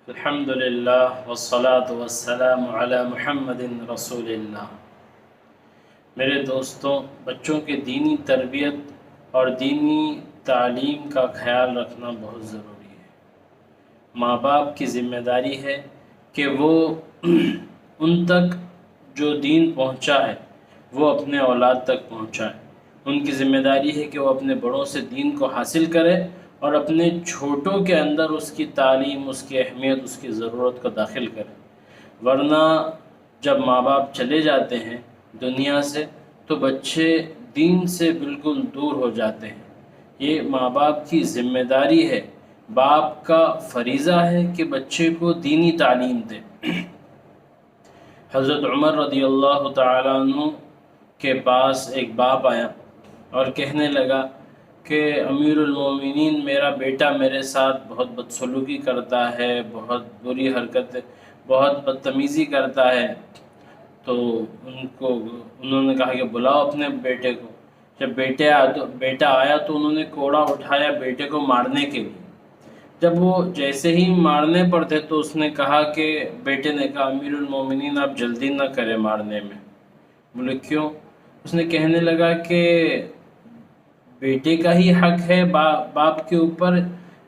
الحمدللہ والصلاة والسلام علی محمد رسول اللہ۔ میرے دوستوں، بچوں کے دینی تربیت اور دینی تعلیم کا خیال رکھنا بہت ضروری ہے۔ ماں باپ کی ذمہ داری ہے کہ وہ ان تک جو دین پہنچا ہے وہ اپنے اولاد تک پہنچائے۔ ان کی ذمہ داری ہے کہ وہ اپنے بڑوں سے دین کو حاصل کرے اور اپنے چھوٹوں کے اندر اس کی تعلیم، اس کی اہمیت، اس کی ضرورت کو داخل کرے۔ ورنہ جب ماں باپ چلے جاتے ہیں دنیا سے تو بچے دین سے بالکل دور ہو جاتے ہیں۔ یہ ماں باپ کی ذمہ داری ہے، باپ کا فریضہ ہے کہ بچے کو دینی تعلیم دے۔ حضرت عمر رضی اللہ تعالیٰ عنہ کے پاس ایک باپ آیا اور کہنے لگا کہ امیر المومنین، میرا بیٹا میرے ساتھ بہت بدسلوکی کرتا ہے، بہت بری حرکت، بہت بدتمیزی کرتا ہے۔ تو انہوں نے کہا کہ بلاؤ اپنے بیٹے کو۔ جب بیٹا آیا تو انہوں نے کوڑا اٹھایا بیٹے کو مارنے کے لیے۔ جب وہ جیسے ہی مارنے پر تھے تو اس نے کہا کہ بیٹے نے کہا امیر المومنین آپ جلدی نہ کریں مارنے میں۔ بولے کیوں؟ اس نے کہنے لگا کہ بیٹے کا ہی حق ہے باپ کے اوپر،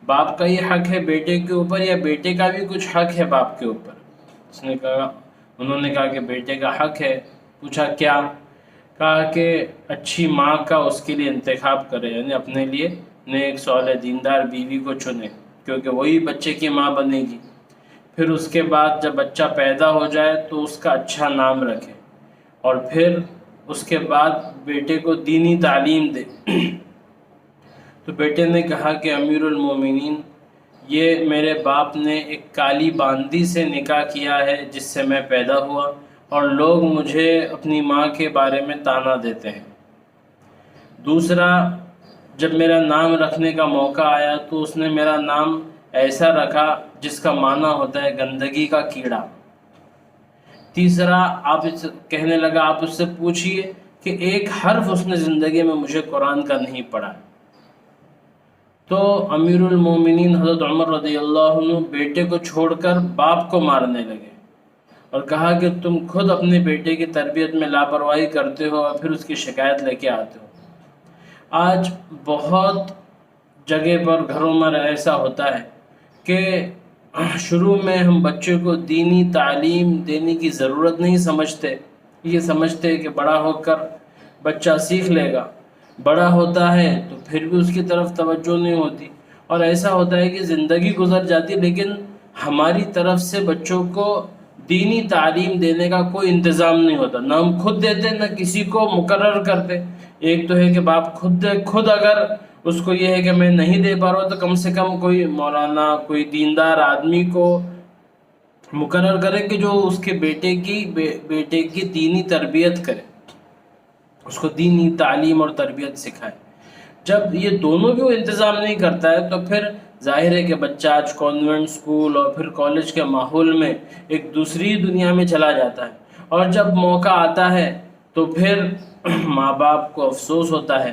باپ کا ہی حق ہے بیٹے کے اوپر، یا بیٹے کا بھی کچھ حق ہے باپ کے اوپر؟ انہوں نے کہا کہ بیٹے کا حق ہے۔ پوچھا کیا؟ کہا کہ اچھی ماں کا اس کے لیے انتخاب کرے، یعنی اپنے لیے نیک صالح دیندار بیوی کو چنے، کیونکہ وہی بچے کی ماں بنے گی۔ پھر اس کے بعد جب بچہ پیدا ہو جائے تو اس کا اچھا نام رکھے، اور پھر اس کے بعد بیٹے کو دینی تعلیم دے۔ تو بیٹے نے کہا کہ امیر المومنین، یہ میرے باپ نے ایک کالی باندی سے نکاح کیا ہے جس سے میں پیدا ہوا، اور لوگ مجھے اپنی ماں کے بارے میں طعنہ دیتے ہیں۔ دوسرا، جب میرا نام رکھنے کا موقع آیا تو اس نے میرا نام ایسا رکھا جس کا معنی ہوتا ہے گندگی کا کیڑا۔ تیسرا، کہنے لگا آپ اس سے پوچھئے کہ ایک حرف اس نے زندگی میں مجھے قرآن کا نہیں پڑھا۔ تو امیر المومنین حضرت عمر رضی اللہ عنہ بیٹے کو چھوڑ کر باپ کو مارنے لگے، اور کہا کہ تم خود اپنے بیٹے کی تربیت میں لاپرواہی کرتے ہو اور پھر اس کی شکایت لے کے آتے ہو۔ آج بہت جگہ پر گھروں میں ایسا ہوتا ہے کہ شروع میں ہم بچے کو دینی تعلیم دینے کی ضرورت نہیں سمجھتے، یہ سمجھتے کہ بڑا ہو کر بچہ سیکھ لے گا۔ بڑا ہوتا ہے تو پھر بھی اس کی طرف توجہ نہیں ہوتی، اور ایسا ہوتا ہے کہ زندگی گزر جاتی لیکن ہماری طرف سے بچوں کو دینی تعلیم دینے کا کوئی انتظام نہیں ہوتا، نہ ہم خود دیتے نہ کسی کو مقرر کرتے۔ ایک تو ہے کہ باپ خود اگر اس کو یہ ہے کہ میں نہیں دے پا رہا تو کم سے کم کوئی مولانا، کوئی دیندار آدمی کو مقرر کرے کہ جو اس کے بیٹے کی دینی تربیت کرے، اس کو دینی تعلیم اور تربیت سکھائے۔ جب یہ دونوں بھی وہ انتظام نہیں کرتا ہے تو پھر ظاہر ہے کہ بچہ آج کانوینٹ اسکول اور پھر کالج کے ماحول میں ایک دوسری دنیا میں چلا جاتا ہے، اور جب موقع آتا ہے تو پھر ماں باپ کو افسوس ہوتا ہے۔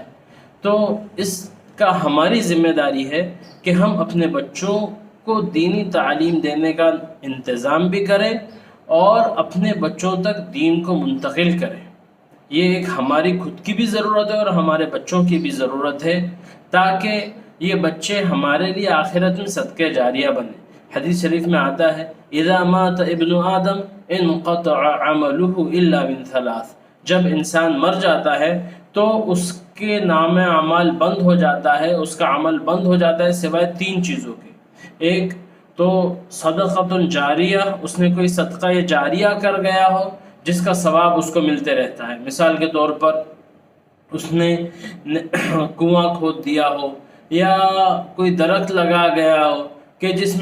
تو اس کا ہماری ذمہ داری ہے کہ ہم اپنے بچوں کو دینی تعلیم دینے کا انتظام بھی کریں اور اپنے بچوں تک دین کو منتقل کریں۔ یہ ایک ہماری خود کی بھی ضرورت ہے اور ہمارے بچوں کی بھی ضرورت ہے، تاکہ یہ بچے ہمارے لیے آخرت میں صدقہ جاریہ بنیں۔ حدیث شریف میں آتا ہے اذا مات ابن آدم انقطع عمله الا من ثلاث، جب انسان مر جاتا ہے تو اس کے نام اعمال بند ہو جاتا ہے، اس کا عمل بند ہو جاتا ہے سوائے تین چیزوں کے۔ ایک تو صدقۃ جاریہ، اس نے کوئی صدقہ جاریہ کر گیا ہو جس کا ثواب اس کو ملتے رہتا ہے۔ مثال کے طور پر اس نے کنواں کھود دیا ہو، یا کوئی درخت لگا گیا ہو کہ جس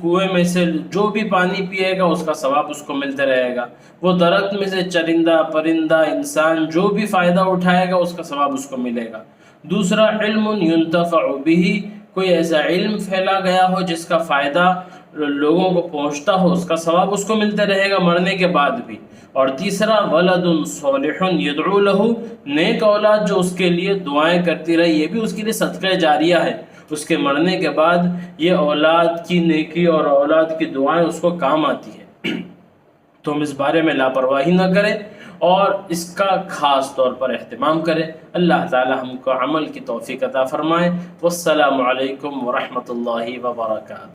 کنویں میں سے جو بھی پانی پیے گا اس کا ثواب اس کو ملتے رہے گا۔ وہ درخت میں سے چرندہ پرندہ انسان جو بھی فائدہ اٹھائے گا اس کا ثواب اس کو ملے گا۔ دوسرا، علم ينتفع به، کوئی ایسا علم پھیلا گیا ہو جس کا فائدہ لوگوں کو پہنچتا ہو، اس کا ثواب اس کو ملتے رہے گا مرنے کے بعد بھی۔ اور تیسرا، ولد صالح يدعو له، نیک اولاد جو اس کے لیے دعائیں کرتی رہی، یہ بھی اس کے لیے صدقہ جاریہ ہے۔ اس کے مرنے کے بعد یہ اولاد کی نیکی اور اولاد کی دعائیں اس کو کام آتی ہے۔ تو ہم اس بارے میں لاپرواہی نہ کریں اور اس کا خاص طور پر اہتمام کریں۔ اللہ تعالی ہم کو عمل کی توفیق عطا فرمائے۔ والسلام علیکم ورحمۃ اللہ وبرکاتہ۔